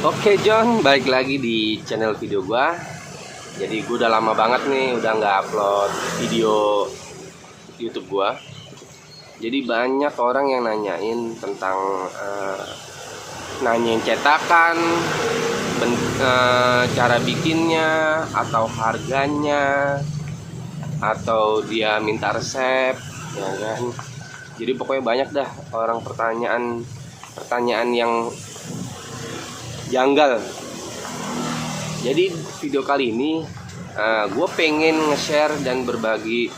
Oke John, balik lagi di channel video gua. Jadi gue udah lama banget nih udah nggak upload video YouTube gua. Jadi banyak orang yang nanyain tentang nanyain cetakan, cara bikinnya, atau harganya, atau dia minta resep, ya kan? Jadi pokoknya banyak dah orang pertanyaan yang janggal. Jadi video kali ini gue pengen nge-share dan berbagi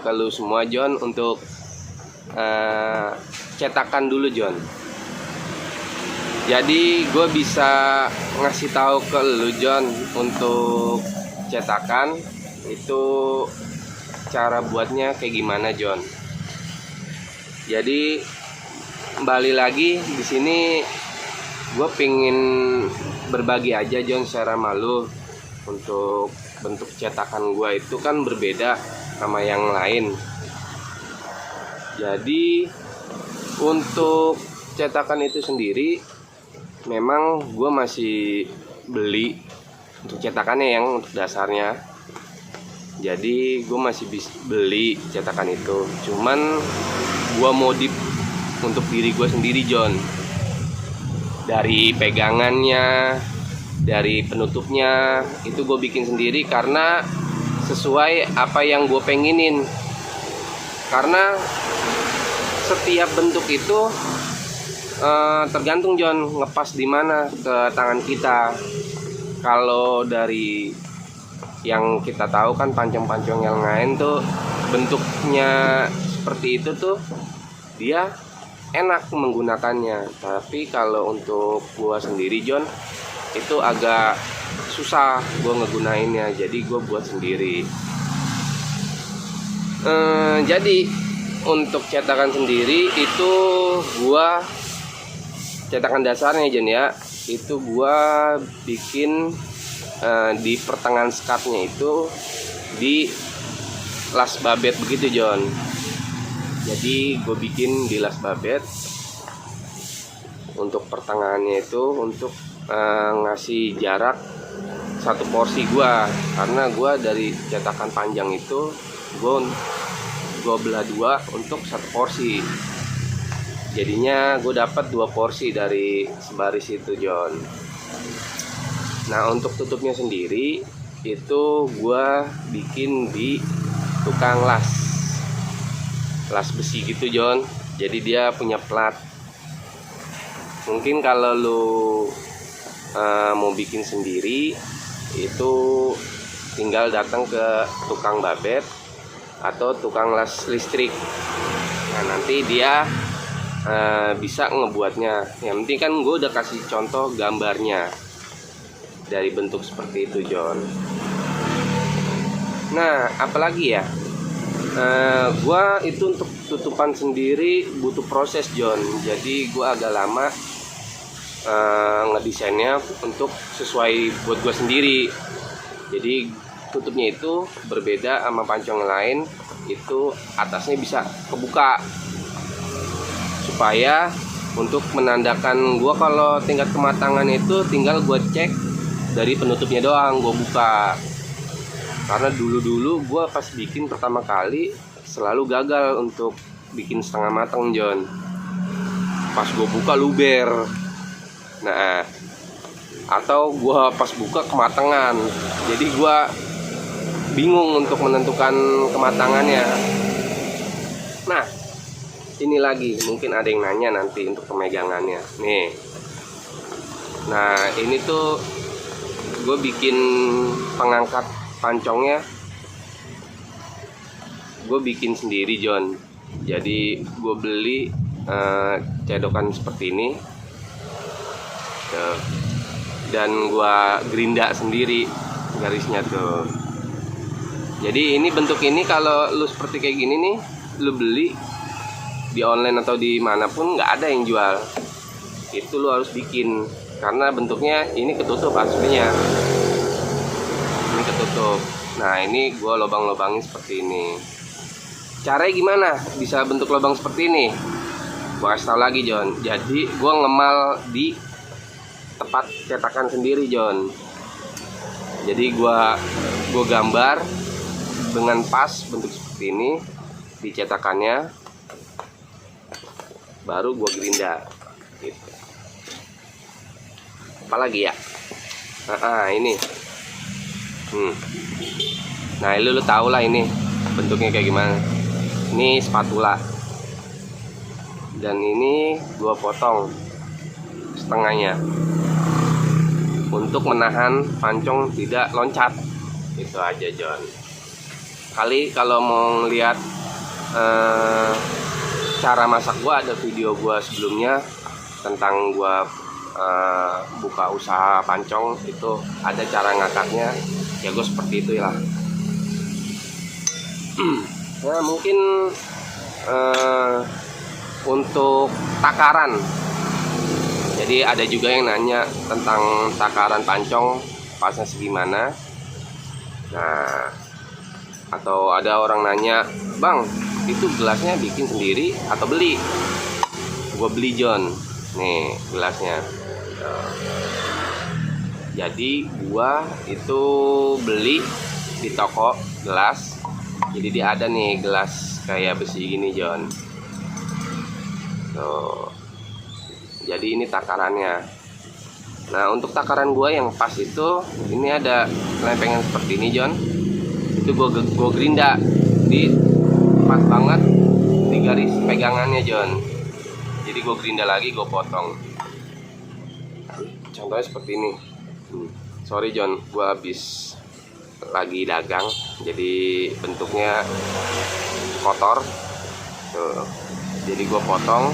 ke lu semua John untuk cetakan dulu John. Jadi gue bisa ngasih tahu ke lu John untuk cetakan itu cara buatnya kayak gimana John. Jadi kembali lagi di sini gue pengen berbagi aja John secara malu. Untuk bentuk cetakan gue itu kan berbeda sama yang lain. Jadi untuk cetakan itu sendiri memang gue masih beli untuk cetakannya yang untuk dasarnya. Jadi gue masih beli cetakan itu, cuman gue modif untuk diri gue sendiri John. Dari pegangannya, dari penutupnya, itu gue bikin sendiri karena sesuai apa yang gue pengenin. Karena setiap bentuk itu tergantung John ngepas di mana ke tangan kita. Kalau dari yang kita tahu kan pancong-pancong yang lain tuh bentuknya seperti itu tuh dia enak menggunakannya. Tapi kalau untuk gua sendiri John itu agak susah gua ngegunainnya, jadi gua buat sendiri. Jadi untuk cetakan sendiri itu gua cetakan dasarnya John ya, itu gua bikin di pertengahan skatnya itu di las babet begitu John. Jadi gue bikin di las babet untuk pertengahannya itu untuk ngasih jarak satu porsi gue, karena gue dari cetakan panjang itu gue belah dua untuk satu porsi. Jadinya gue dapat 2 porsi dari sebaris itu John. Nah untuk tutupnya sendiri itu gue bikin di tukang las besi gitu John. Jadi dia punya plat. Mungkin kalau lu mau bikin sendiri itu tinggal datang ke tukang babet atau tukang las listrik. Nah nanti dia bisa ngebuatnya. Yang penting kan gue udah kasih contoh gambarnya dari bentuk seperti itu John. Nah apalagi ya, gua itu untuk tutupan sendiri butuh proses John. Jadi gua agak lama ngedesainnya untuk sesuai buat gua sendiri. Jadi tutupnya itu berbeda sama pancong lain, itu atasnya bisa kebuka supaya untuk menandakan gua kalau tingkat kematangan itu tinggal gua cek dari penutupnya doang, gue buka. Karena dulu gue pas bikin pertama kali selalu gagal untuk bikin setengah matang John. Pas gue buka luber. Nah atau gue pas buka kematangan. Jadi gue bingung untuk menentukan kematangannya. Nah ini lagi mungkin ada yang nanya nanti untuk pemegangannya nih. Nah ini tuh gue bikin pengangkat pancongnya gue bikin sendiri John. Jadi gue beli cedokan seperti ini dan gue gerinda sendiri garisnya tuh. Jadi ini bentuk ini kalau lu seperti kayak gini nih, lu beli di online atau di manapun nggak ada yang jual. Itu lu harus bikin karena bentuknya ini ketutup aslinya. Ini ketutup. Nah ini gue lobang-lobangin seperti ini. Caranya gimana bisa bentuk lobang seperti ini? Gue kasih tau lagi John. Jadi gue ngemal di tempat cetakan sendiri, John. Jadi gua gambar dengan pas bentuk seperti ini di cetakannya, baru gua gerinda gitu. Apalagi ya, ini nah lu tau lah ini bentuknya kayak gimana. Ini spatula, dan ini gua potong setengahnya untuk menahan pancong tidak loncat. Itu aja, John. Kali kalau mau lihat cara masak gua, ada video gua sebelumnya tentang gua buka usaha pancong, itu ada cara ngakaknya ya, gue seperti itu ya. Nah, mungkin untuk takaran, jadi ada juga yang nanya tentang takaran pancong pasnya segimana. Nah, atau ada orang nanya, bang itu gelasnya bikin sendiri atau beli? Gue beli, John. Nih gelasnya. Jadi gua itu beli di toko gelas. Jadi dia ada nih gelas kayak besi gini, John. Tuh. Jadi ini takarannya. Nah, untuk takaran gua yang pas itu, ini ada lempengan seperti ini, John. Itu gua gerinda di pas banget di garis pegangannya, John. Jadi gua gerinda lagi, gua potong. Contohnya seperti ini. Sorry, John, gua habis lagi dagang, jadi bentuknya kotor. Tuh. Jadi gua potong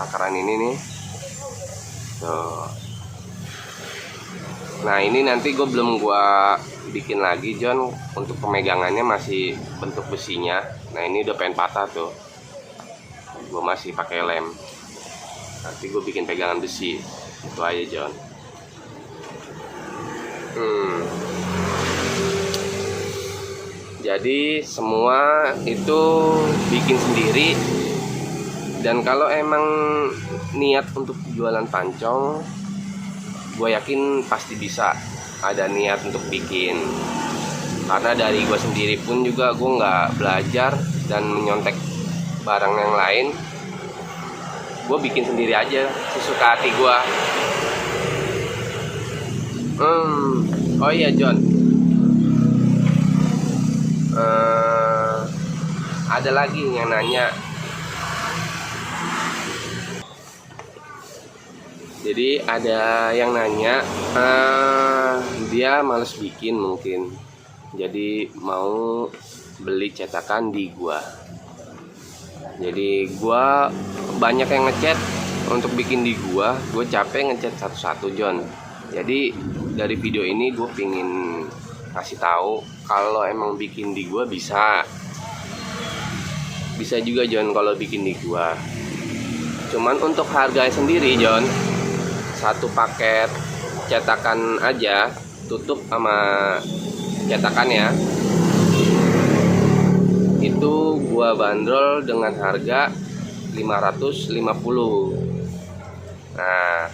takaran ini nih. Tuh. Nah, ini nanti gue belum gua bikin lagi, John. Untuk pemegangannya masih bentuk besinya. Nah, ini udah pengen patah tuh. Gue masih pakai lem. Nanti gue bikin pegangan besi. Itu aja, John. Jadi semua itu bikin sendiri. Dan kalau emang niat untuk jualan pancong, gue yakin pasti bisa ada niat untuk bikin. Karena dari gue sendiri pun juga gue nggak belajar dan menyontek barang yang lain. Gue bikin sendiri aja sesuka hati gue. Oh iya, John, ada lagi yang nanya. Jadi ada yang nanya, dia males bikin mungkin, jadi mau beli cetakan di gua. Jadi gua banyak yang ngechat untuk bikin di gua, gue capek ngechat satu-satu, John. Jadi dari video ini gue pingin kasih tahu kalau emang bikin di gua bisa juga, John, kalau bikin di gua. Cuman untuk harganya sendiri, John, satu paket cetakan aja tutup sama cetakannya itu gua bandrol dengan harga 550. Nah,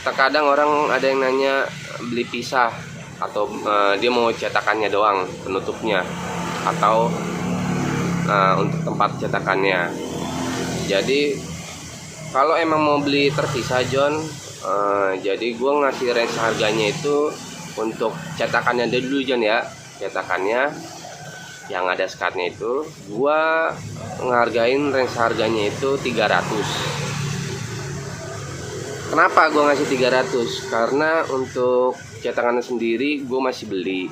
terkadang orang ada yang nanya beli pisah atau dia mau cetakannya doang, penutupnya, atau untuk tempat cetakannya. Jadi kalau emang mau beli terpisah, John, jadi gue ngasih range harganya itu untuk cetakannya dulu, John, ya. Cetakannya yang ada skatnya itu gue ngehargain range harganya itu 300. Kenapa gue ngasih 300? Karena untuk cetakannya sendiri gue masih beli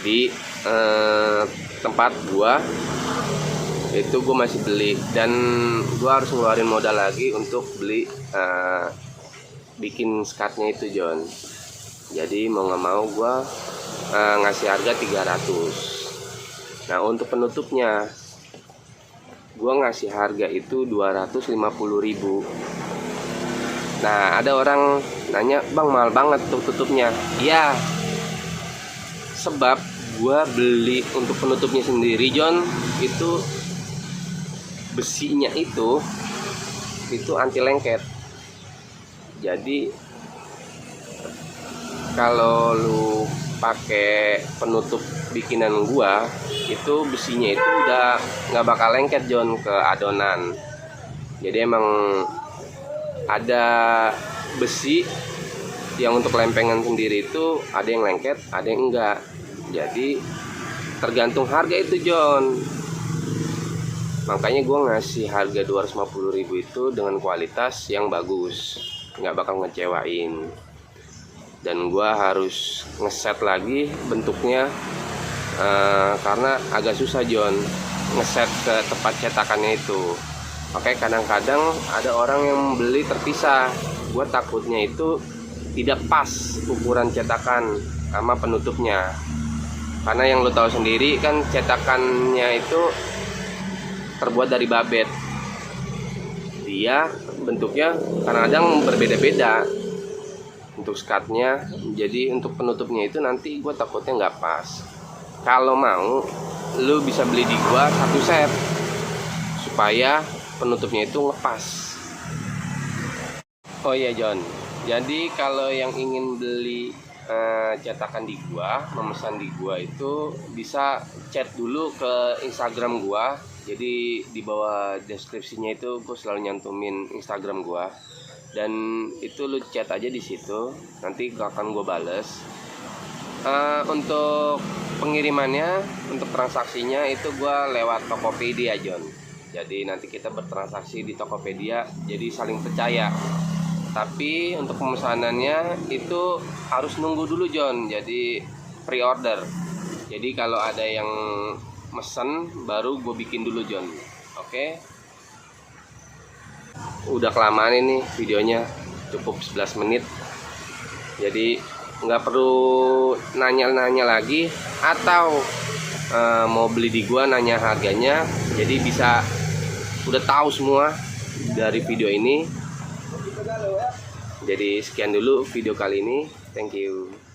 di tempat gue, itu gue masih beli, dan gue harus ngeluarin modal lagi untuk beli bikin skatnya itu, John. Jadi mau nggak mau gue ngasih harga 300. Nah, untuk penutupnya gue ngasih harga itu 250.000. Nah, ada orang nanya, bang, mahal banget tuh tutupnya. Iya, sebab gue beli untuk penutupnya sendiri, John, itu besinya itu anti lengket. Jadi kalau lu pakai penutup bikinan gua, itu besinya itu udah nggak bakal lengket John ke adonan. Jadi emang ada besi yang untuk lempengan sendiri itu ada yang lengket, ada yang enggak. Jadi tergantung harga itu John. Makanya gue ngasih harga 250.000 itu dengan kualitas yang bagus, nggak bakal ngecewain. Dan gue harus ngeset lagi bentuknya karena agak susah John ngeset ke tempat cetakannya itu. Oke, kadang-kadang ada orang yang beli terpisah. Gue takutnya itu tidak pas ukuran cetakan sama penutupnya, karena yang lo tahu sendiri kan cetakannya itu terbuat dari babet. Dia bentuknya kadang-kadang berbeda-beda untuk skatnya. Jadi untuk penutupnya itu nanti gue takutnya nggak pas. Kalau mau lo bisa beli di gue satu set supaya penutupnya itu ngepas. Oh iya John, jadi kalau yang ingin beli cetakan di gua, memesan di gua itu bisa chat dulu ke Instagram gua. Jadi di bawah deskripsinya itu gua selalu nyantumin Instagram gua, dan itu lu chat aja di situ, nanti akan gua bales. Untuk pengirimannya, untuk transaksinya itu gua lewat Tokopedia John. Jadi nanti kita bertransaksi di Tokopedia, jadi saling percaya. Tapi untuk pemesanannya itu harus nunggu dulu John, jadi pre-order. Jadi kalau ada yang mesen baru gue bikin dulu John. Oke. Udah kelamaan ini videonya, cukup 11 menit. Jadi nggak perlu nanya-nanya lagi, atau mau beli di gua nanya harganya. Jadi bisa udah tahu semua dari video ini. Jadi sekian dulu video kali ini. Thank you.